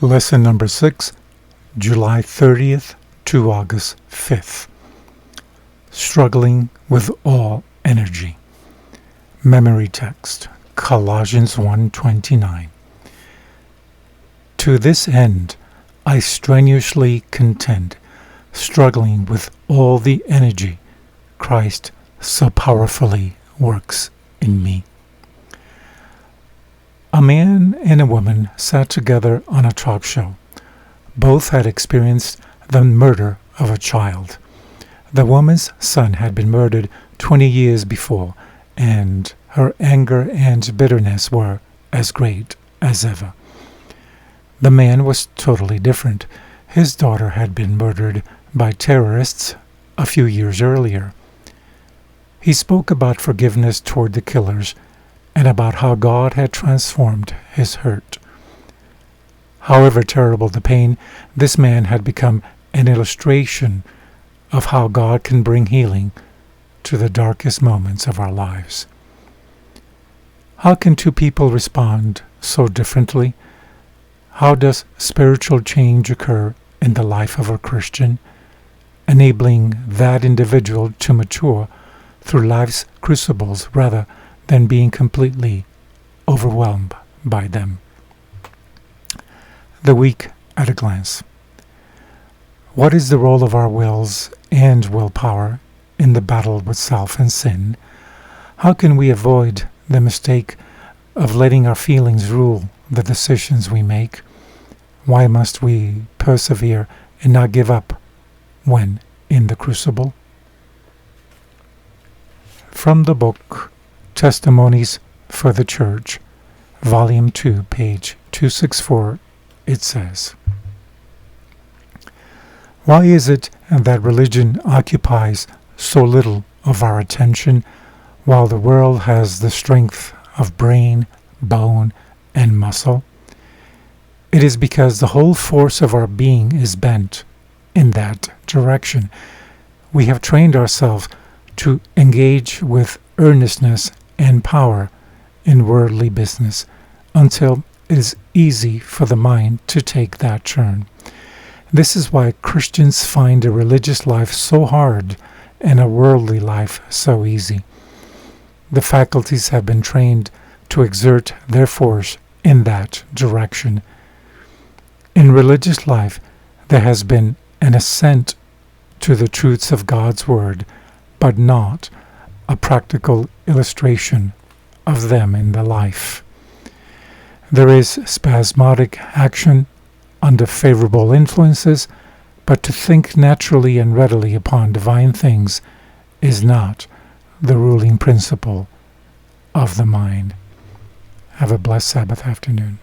Lesson number 6, July 30th to August 5th. Struggling with all energy. Memory text, Colossians 1:29. To this end, I strenuously contend, struggling with all the energy Christ so powerfully works in me. A man and a woman sat together on a talk show. Both had experienced the murder of a child. The woman's son had been murdered 20 years before, and her anger and bitterness were as great as ever. The man was totally different. His daughter had been murdered by terrorists a few years earlier. He spoke about forgiveness toward the killers and about how God had transformed his hurt. However terrible the pain, this man had become an illustration of how God can bring healing to the darkest moments of our lives. How can two people respond so differently? How does spiritual change occur in the life of a Christian, enabling that individual to mature through life's crucibles rather than being completely overwhelmed by them? The week at a glance. What is the role of our wills and willpower in the battle with self and sin? How can we avoid the mistake of letting our feelings rule the decisions we make? Why must we persevere and not give up when in the crucible? From the book Testimonies for the Church, Volume 2, page 264, it says, "Why is it that religion occupies so little of our attention while the world has the strength of brain, bone, and muscle? It is because the whole force of our being is bent in that direction. We have trained ourselves to engage with earnestness and power in worldly business until it is easy for the mind to take that turn. This is why Christians find a religious life so hard and a worldly life so easy. The faculties have been trained to exert their force in that direction. In religious life, there has been an assent to the truths of God's Word, but not a practical illustration of them in the life. There is spasmodic action under favorable influences, but to think naturally and readily upon divine things is not the ruling principle of the mind." Have a blessed Sabbath afternoon.